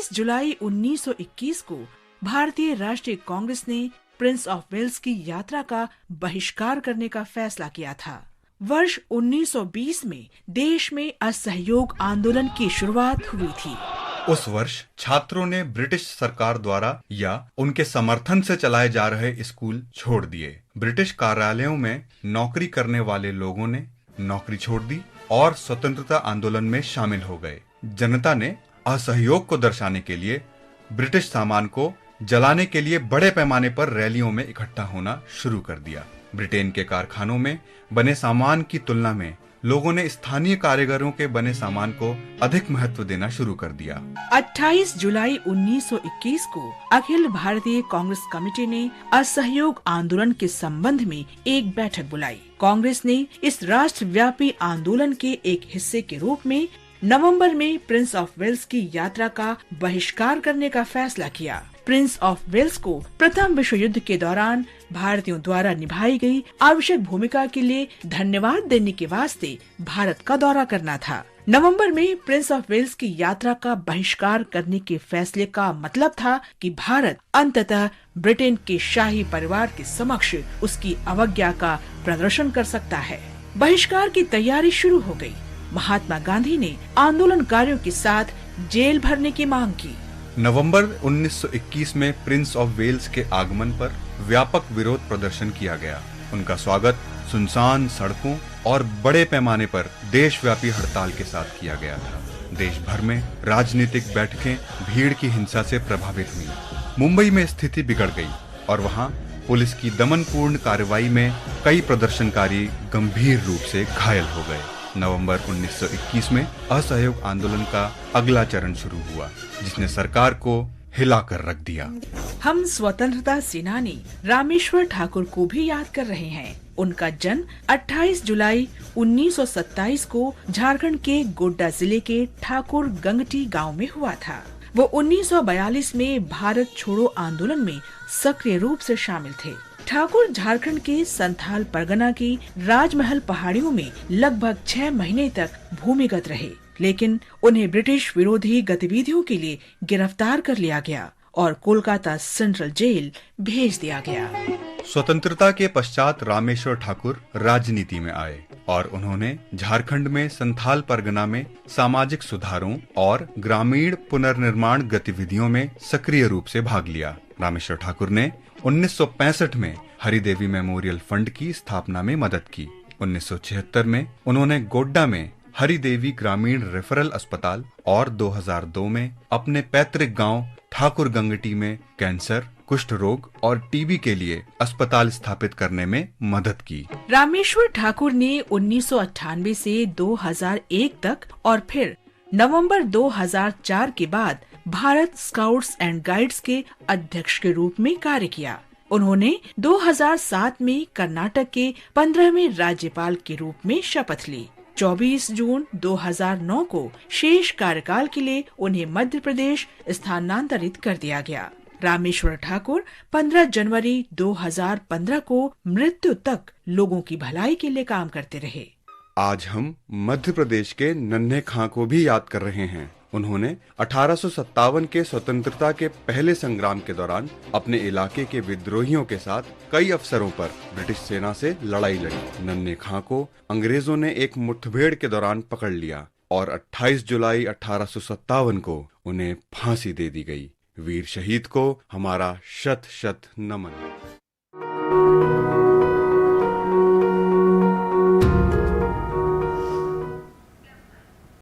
28 जुलाई 1921 को भारतीय राष्ट्रीय कांग्रेस ने प्रिंस ऑफ वेल्स की यात्रा का बहिष्कार करने का फैसला किया था। वर्ष 1920 में देश में असहयोग आंदोलन की शुरुआत हुई थी। उस वर्ष छात्रों ने ब्रिटिश सरकार द्वारा या उनके समर्थन से चलाए जा रहे स्कूल छोड़ दिए। ब्रिटिश कार्यालयों में नौकरी करने वाले लोगों ने नौकरी छोड़ दी और स्वतंत्रता आंदोलन में शामिल हो गए। जनता ने असहयोग को दर्शाने के लिए ब्रिटिश सामान को जलाने के लिए बड़े पैमाने पर रैलियों में इकट्ठा होना शुरू कर दिया। ब्रिटेन के कारखानों में बने सामान की तुलना में लोगों ने स्थानीय कारीगरों के बने सामान को अधिक महत्व देना शुरू कर दिया। 28 जुलाई 1921 को अखिल भारतीय कांग्रेस कमेटी ने असहयोग आंदोलन के संबंध में एक बैठक बुलाई। कांग्रेस ने इस राष्ट्रव्यापी आंदोलन के एक हिस्से के रूप में नवंबर में प्रिंस ऑफ वेल्स की यात्रा का बहिष्कार करने का फैसला किया। प्रिंस ऑफ वेल्स को प्रथम विश्व युद्ध के दौरान भारतीयों द्वारा निभाई गई आवश्यक भूमिका के लिए धन्यवाद देने के वास्ते भारत का दौरा करना था। नवंबर में प्रिंस ऑफ वेल्स की यात्रा का बहिष्कार करने के फैसले का मतलब था कि भारत अंततः ब्रिटेन के शाही परिवार के समक्ष उसकी अवज्ञा का प्रदर्शन कर सकता है। बहिष्कार की तैयारी शुरू हो गई। महात्मा गांधी ने आंदोलनकारियों के साथ जेल भरने की मांग की। नवंबर 1921 में प्रिंस ऑफ वेल्स के आगमन पर व्यापक विरोध प्रदर्शन किया गया। उनका स्वागत सुनसान सड़कों और बड़े पैमाने पर देशव्यापी हड़ताल के साथ किया गया था। देश भर में राजनीतिक बैठकें भीड़ की हिंसा से प्रभावित हुई। मुंबई में स्थिति बिगड़ गई और वहां पुलिस की दमनपूर्ण कार्रवाई में कई प्रदर्शनकारी गंभीर रूप से घायल हो गए। नवंबर 1921 में असहयोग आंदोलन का अगला चरण शुरू हुआ, जिसने सरकार को हिलाकर रख दिया। हम स्वतंत्रता सेनानी रामेश्वर ठाकुर को भी याद कर रहे हैं। उनका जन्म 28 जुलाई 1927 को झारखंड के गोड्डा जिले के ठाकुर गंगटी गांव में हुआ था। वो 1942 में भारत छोड़ो आंदोलन में सक्रिय रूप से शामिल थे। ठाकुर झारखंड के संथाल परगना की राजमहल पहाड़ियों में लगभग 6 महीने तक भूमिगत रहे, लेकिन उन्हें ब्रिटिश विरोधी गतिविधियों के लिए गिरफ्तार कर लिया गया और कोलकाता सेंट्रल जेल भेज दिया गया। स्वतंत्रता के पश्चात रामेश्वर ठाकुर राजनीति में आए और उन्होंने झारखंड में संथाल परगना में सामाजिक सुधारों और ग्रामीण पुनर्निर्माण गतिविधियों में सक्रिय रूप से भाग लिया। रामेश्वर ठाकुर ने 1965 में हरिदेवी मेमोरियल फंड की स्थापना में मदद की। 1976 में उन्होंने गोड्डा में हरिदेवी ग्रामीण रेफरल अस्पताल और 2002 में अपने पैतृक गांव ठाकुर गंगटी में कैंसर, कुष्ठ रोग और टीबी के लिए अस्पताल स्थापित करने में मदद की। रामेश्वर ठाकुर ने 1998 से 2001 तक और फिर नवंबर 2004 के बाद भारत स्काउट्स एंड गाइड्स के अध्यक्ष के रूप में कार्य किया। उन्होंने 2007 में कर्नाटक के 15वें राज्यपाल के रूप में शपथ ली। 24 जून 2009 को शेष कार्यकाल के लिए उन्हें मध्य प्रदेश स्थानांतरित कर दिया गया। रामेश्वर ठाकुर 15 जनवरी 2015 को मृत्यु तक लोगों की भलाई के लिए काम करते रहे। आज हम मध्य प्रदेश के नन्हे खां को भी याद कर रहे हैं। उन्होंने 1857 के स्वतंत्रता के पहले संग्राम के दौरान अपने इलाके के विद्रोहियों के साथ कई अवसरों पर ब्रिटिश सेना से लड़ाई लड़ी। नन्हे खां को अंग्रेजों ने एक मुठभेड़ के दौरान पकड़ लिया और 28 जुलाई 1857 को उन्हें फांसी दे दी गई। वीर शहीद को हमारा शत शत नमन।